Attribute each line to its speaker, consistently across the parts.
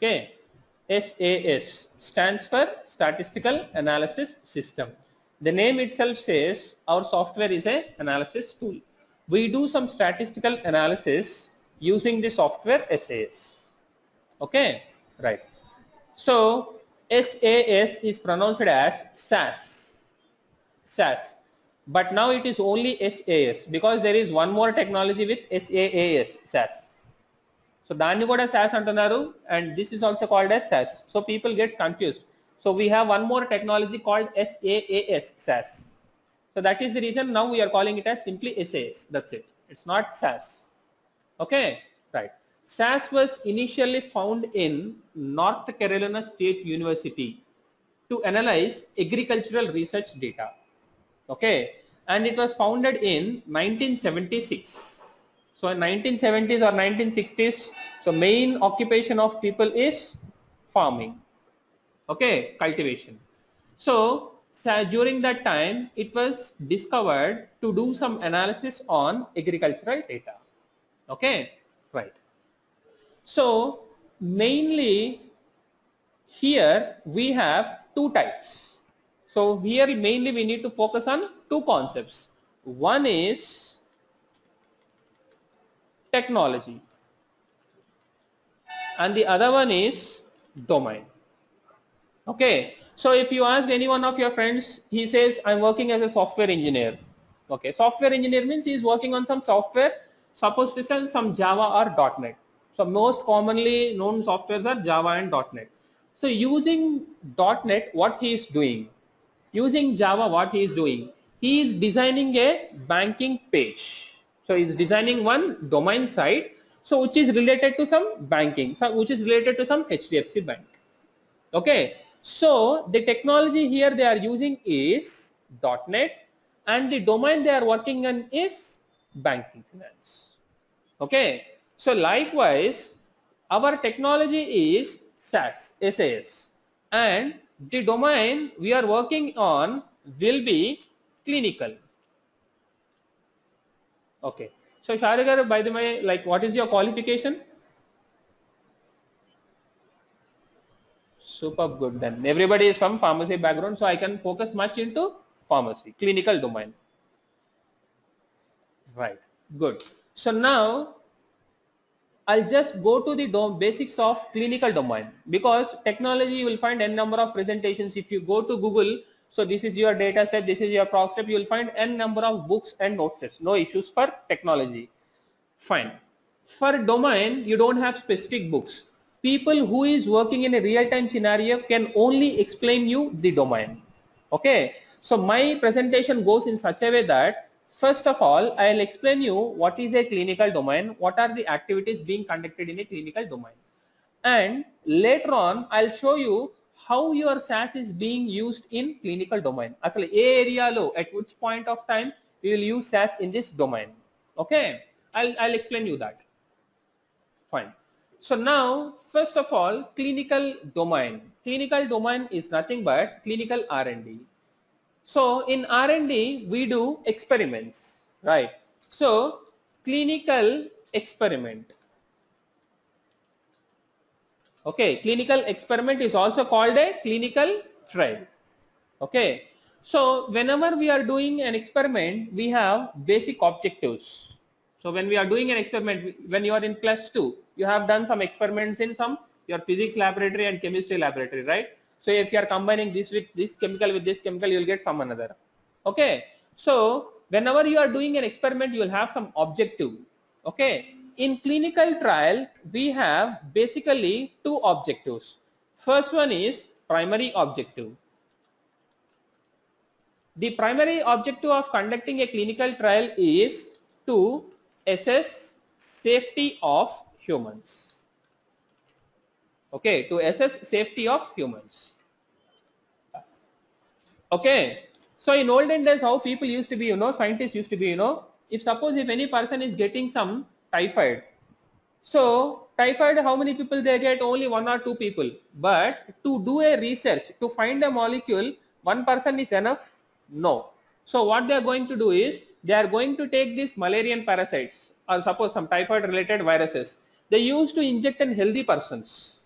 Speaker 1: Okay, SAS stands for Statistical Analysis System. The name itself says our software is a analysis tool. We do some statistical analysis using the software SAS. Okay, right. So SAS is pronounced as SAS, but now it is only SAS because there is one more technology with SAS. So దాన్ని కూడా SAS అంటున్నారు, and this is also called as SAS. So people get confused. So we have one more technology called SAS. So that is the reason now we are calling it as simply SAS. That's it. It's not SAS. Okay, right. SAS was initially found in North Carolina State University to analyze agricultural research data. Okay, and it was founded in 1976. So in 1970s or 1960s, so main occupation of people is farming. Okay, cultivation. So during that time it was discovered to do some analysis on agricultural data. Okay, right. So mainly here we have two types. So here mainly we need to focus on two concepts. One is technology and the other one is domain. Okay, so if you ask any one of your friends, he says I'm working as a software engineer. Okay, software engineer means he is working on some software, supposed to sell some Java or .NET. So most commonly known softwares are Java and .NET. So using .NET, what he is doing, using Java, what he is doing, he is designing a banking page. So he is designing one domain site, so which is related to some banking, so which is related to some HDFC Bank. Okay, so the technology here they are using is .NET, and the domain they are working on is banking finance. Okay, so likewise our technology is SAS, and the domain we are working on will be clinical. Okay, so Sharigar, by the way, like what is your qualification? Superb, good. Then everybody is from pharmacy background, so I can focus much into pharmacy, clinical domain. Right, good. So now I'll just go to the basics of clinical domain, because technology you will find n number of presentations. If you go to Google, so this is your data set, this is your proc step, you will find n number of books and notes. No issues for technology. Fine. For domain, you don't have specific books. People who is working in a real-time scenario can only explain you the domain. Okay, so my presentation goes in such a way that first of all I'll explain you what is a clinical domain, what are the activities being conducted in a clinical domain, and later on I'll show you how your SAS is being used in clinical domain. Asal ఏ ఏరియాలో at which point of time you will use SAS in this domain. Okay, I'll explain you that. Fine. So now first of all, clinical domain. Clinical domain is nothing but clinical R&D. So in R&D we do experiments, right? So clinical experiment. Okay, clinical experiment is also called a clinical trial. Okay, so whenever we are doing an experiment, we have basic objectives. So when we are doing an experiment, when you are in +2, you have done some experiments in some your physics laboratory and chemistry laboratory, right? So if you are combining this with this chemical with this chemical, you will get some another. Okay, so whenever you are doing an experiment, you will have some objective. Okay, in clinical trial we have basically two objectives. First one is primary objective. The primary objective of conducting a clinical trial is to assess safety of humans. Okay, to assess safety of humans. Okay, so in olden days how people used to be, scientists used to be, if suppose if any person is getting some typhoid, so typhoid, how many people they get? Only 1 or 2 people. But to do a research to find a molecule, one person is enough? No. So what they are going to do is they are going to take these malarian parasites or suppose some typhoid related viruses. They used to inject in healthy persons.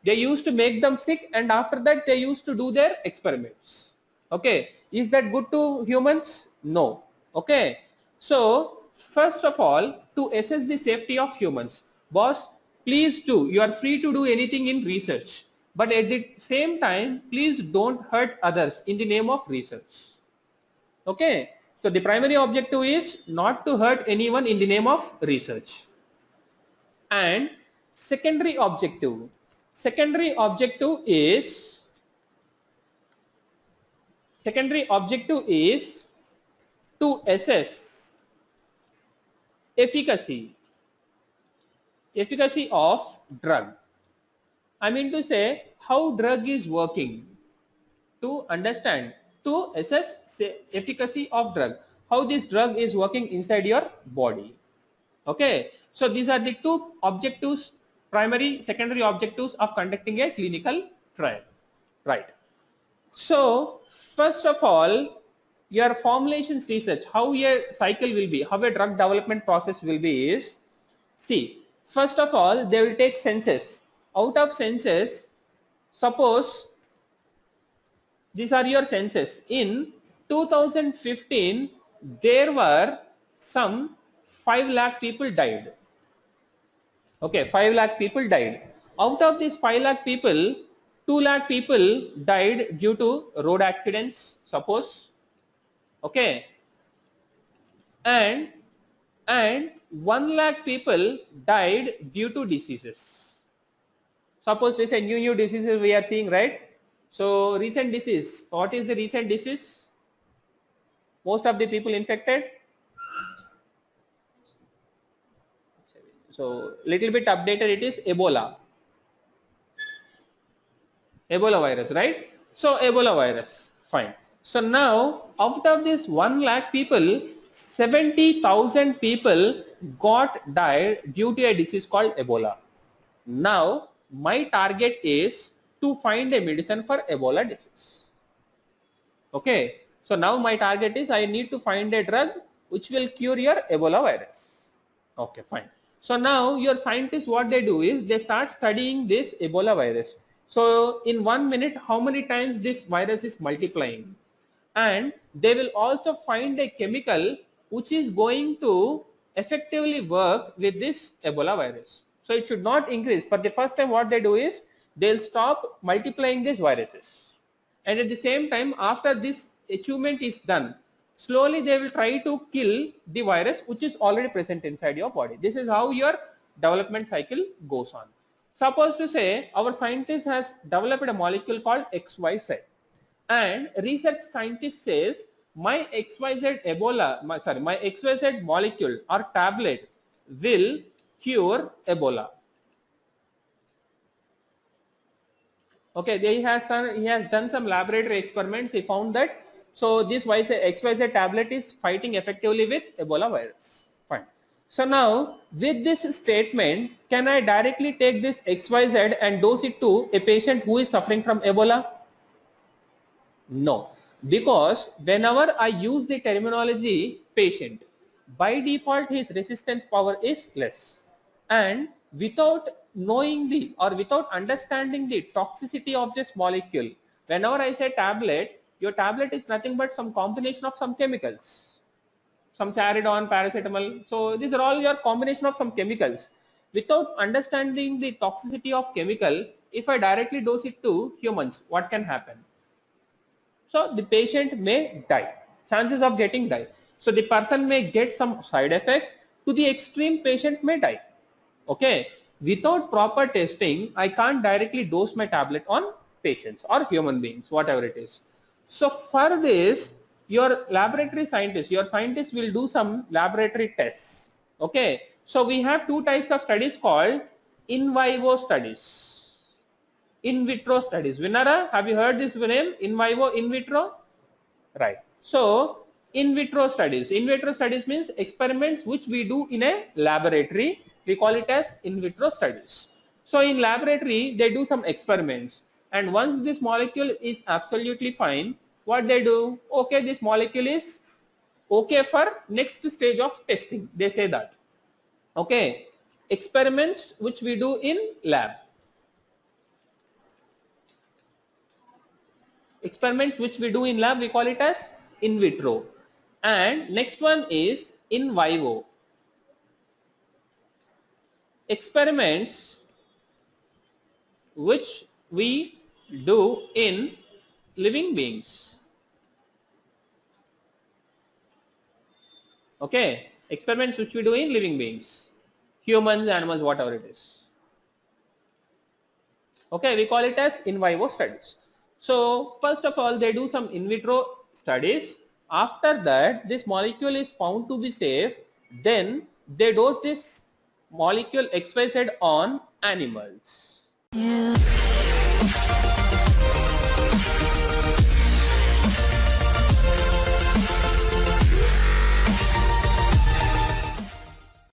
Speaker 1: They used to make them sick, and after that they used to do their experiments. Okay, is that good to humans? No. Okay, so first of all, to assess the safety of humans, boss, please do, you are free to do anything in research, but at the same time, please don't hurt others in the name of research. Okay, so the primary objective is not to hurt anyone in the name of research. And secondary objective is to assess efficacy of drug. I mean to say how drug is working, to understand, to assess efficacy of drug, how this drug is working inside your body. Okay, so these are the two objectives, primary, secondary objectives of conducting a clinical trial, right? So first of all, your formulations research, how a cycle will be, how a drug development process will be is, see, first of all, they will take census. Out of census, suppose these are your census. In 2015, there were some 5 lakh people died. Okay, 5 lakh people died. Out of these 5 lakh people, 2 lakh people died due to road accidents, suppose. Okay, and 1 lakh people died due to diseases. Suppose they say new diseases we are seeing, right? So recent disease, what is the recent disease? Most of the people infected. So little bit updated, it is Ebola virus, right? So Ebola virus, fine. So now out of this 1 lakh people, 70,000 people died due to a disease called Ebola. Now my target is to find a medicine for Ebola disease. Okay, so now my target is I need to find a drug which will cure your Ebola virus. Okay, fine. So now your scientists, what they do is they start studying this Ebola virus. So in 1 minute, how many times this virus is multiplying, and they will also find a chemical which is going to effectively work with this Ebola virus. So it should not increase. For the first time, what they do is they'll stop multiplying these viruses, and at the same time, after this achievement is done, slowly they will try to kill the virus which is already present inside your body. This is how your development cycle goes on. Suppose to say our scientist has developed a molecule called XYZ, and research scientist says my XYZ molecule or tablet will cure Ebola. Okay, he has done some laboratory experiments. He found that so this XYZ tablet is fighting effectively with Ebola virus. Fine. So now with this statement, can I directly take this XYZ and dose it to a patient who is suffering from Ebola? No, because whenever I use the terminology patient, by default his resistance power is less, and without knowing the or without understanding the toxicity of this molecule, whenever I say tablet, your tablet is nothing but some combination of some chemicals, some Charidon, paracetamol. So these are all your combination of some chemicals. Without understanding the toxicity of chemical, if I directly dose it to humans, what can happen? So the patient may die, chances of getting die. So the person may get some side effects, to the extreme patient may die. Okay, without proper testing, I can't directly dose my tablet on patients or human beings, whatever it is. So for this, your laboratory scientist, your scientist will do some laboratory tests. Okay, so we have two types of studies called in vivo studies, in vitro studies. Vinara, have you heard this name? In vivo, in vitro? Right. So in vitro studies. In vitro studies means experiments which we do in a laboratory. We call it as in vitro studies. So in laboratory, they do some experiments, and once this molecule is absolutely fine, what they do? Okay, this molecule is okay for next stage of testing. They say that. Okay, experiments which we do in lab. Experiments which we do in lab, we call it as in vitro. And next one is in vivo. Experiments which we do in living beings. Okay, experiments which we do in living beings, humans, animals, whatever it is. Okay, we call it as in vivo studies. So first of all, they do some in vitro studies. After that, this molecule is found to be safe. Then they dose this molecule XYZ on animals. Yeah.